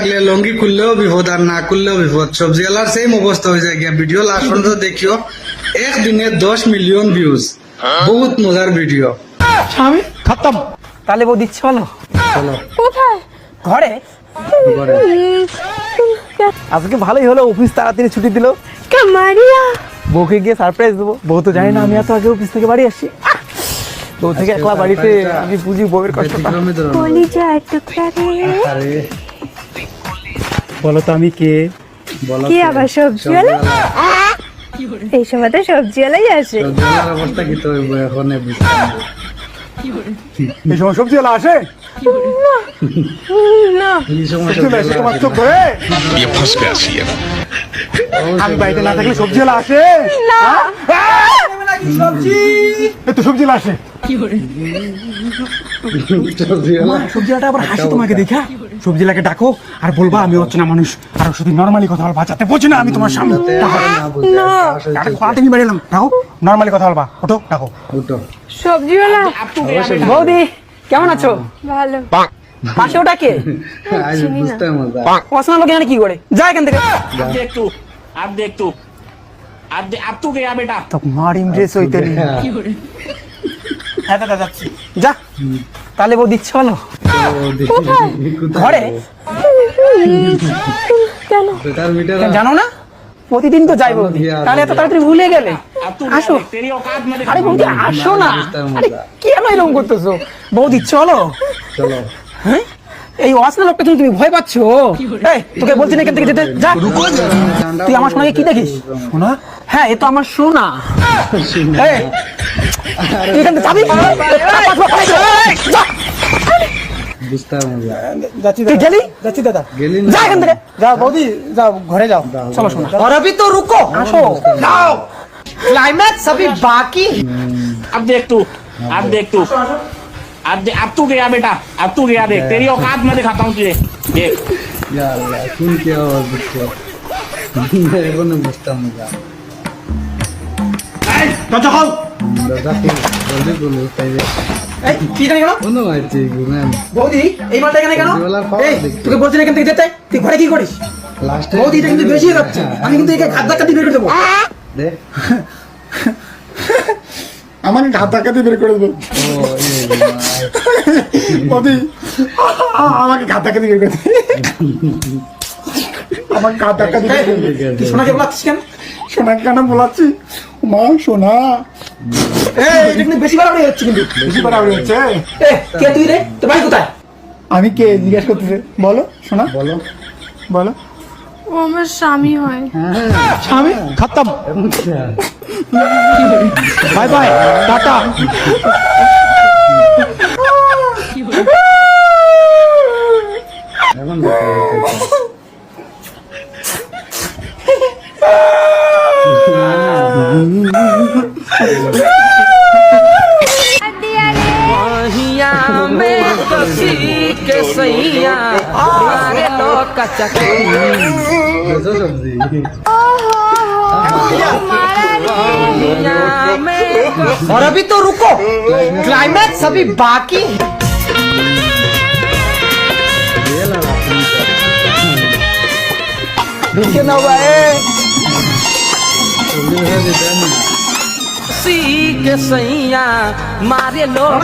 থাকলে লঙ্গি খুললেও বিপদ আর না খুললেও বিপদ। সবজিওয়ালার সেম অবস্থা হয়ে যায় গিয়া। ভিডিও লাস্ট পর্যন্ত দেখিও, একদিনে 10 মিলিয়ন ভিউজ। বহুত মজার ভিডিও। স্বামী খতম। তাহলে বউ দিচ্ছে বলো। চলো কোথায়? ঘরে। ঘরে। আজকে ভালোই হলো, অফিস তাড়াতাড়ি ছুটি দিল। কামারিয়া বউকে গিয়ে সারপ্রাইজ দেবো। বউ তো জানি না আমি এত আগে অফিস থেকে বাড়ি আসছি। বউ থেকে একলা বাড়িতে আমি বুঝি বউয়ের কষ্টটা। ব্যতিক্রমী ধরনের। কলিজা টুকরা রে। আরে বলো তো আমি কে? বলো কি আবার সবজিওয়ালা? এই সময় তো সবজিওয়ালাই আসে। সবজিওয়ালার অবস্থা কি তো হইব এখন বুঝতে এই সময় সবজিওয়ালা আসে? না এই সময় সবজিওয়ালা এসে তোমার চোখ ধরে? ये फंस गया सी है। আমি বাড়িতে না থাকলে সবজিওয়ালা আসে? না এই তো সবজিওয়ালা আসে। সবজিওয়ালা সবজিওয়ালাটা আবার হাসি তোমাকে দেখা। সবজিওয়ালাকে ডাকো আর বলবা আমি হচ্ছে না মানুষ, আর শুধু নর্মালি কথা বলবা, যাতে বোঝে না আমি তোমার সামনে। আরে খোয়াতে আমি বেরিলাম, ডাকো নর্মালি কথা বলবা। ওঠো ডাকো। উঠো। সবজিওয়ালা বৌদি কেমন আছো? ভালো। পাশে ওটা কে? আজ বুঝতে মজা। পছন্দ লোক এখানে কি করে? যা এখান থেকে। अब तू गया बेटा। তো মার ইমপ্রেস হইতে নেই। হ্যাঁ দাদা যাচ্ছি। যা তাহলে বউ দিচ্ছে বলো। ঘরে। কেন? বেটার মিটার জানো না প্রতিদিন তো যাই বৌদি, তাহলে এত তাড়াতাড়ি ভুলে গেলে? अब तू আসো। तेरी औकात में আরে বৌদি আসো না। আরে কেন এরকম করতেছো? বউ দিচ্ছে বলো। চলো। হ্যাঁ এই অসনা লোকটা তুমি ভয় পাচ্ছ? এই তোকে বলছি না এখান থেকে যেতে। যা। তুই আমার সোনাকে কি দেখিস? সোনা? হ্যাঁ এ তো আমার সোনা। এই তুই এখান থেকে যাবি? যা। বুঝতে মজা। যাচ্ছি তুই গেলি? যাচ্ছি দাদা। গেলি যা এখান থেকে। যাও বৌদি যাও ঘরে যাও। চলো শোনো। और अभी तो रुको। আসো। যাও। ক্লাইম্যাক্স अभी बाकी। अब देख तू अब तू गया बेटा। अब तू गया देख तेरी औकात में दिखाता हूँ तुझे देख। ইয়া আল্লাহ, কোন কি আওয়াজ দিচ্ছে? এখন বুঝতে মজা। এই দরজা খোল। দাদা কি জলদি বলো তাই রে। এই কি জানি কেন? কোনো আইছে গুনাম। বৌদি এই মালটা এখানে কেন? সবজিওয়ালার খাওয়া এই দেখছি। তোকে বলছি না এখান থেকে যেতে। তুই ঘরে কি করিস? লাস্টে বৌদি এটা কিন্তু বেশি হয়ে যাচ্ছে। আমি কিন্তু একে ঘাত ধাক্কা দিয়ে বের করে দেবো। দে। আমার ঘাত ধাক্কা দিয়ে বের করে দেবো। ও এই বৌদি আমাকে ঘাত ধাক্কা দিয়ে বের করে দে। আমার ঘাত ধাক্কা দিয়ে বের করে দে। তুই সোনাকে বলাচ্ছিস কেন? সোনাকে কেন বলাচ্ছি? মা সোনা। এই এটা কিন্তু বেশি বাড়াবাড়ি হচ্ছে কিন্তু। বেশি বাড়াবাড়ি হচ্ছে। এ কে তুই রে? তোর বাড়ি কোথায়? আমি কে জিজ্ঞেস করতেছে? বলো সোনা বলো। বলো। ও আমার স্বামী হয়। স্বামী খতম। Bye bye tata. এখন দেখো। দেখো সবজি। और अभी तो रुको क्लाइमैक्स अभी बाकी। रुके ना भाई। सी के सैया मारे लोग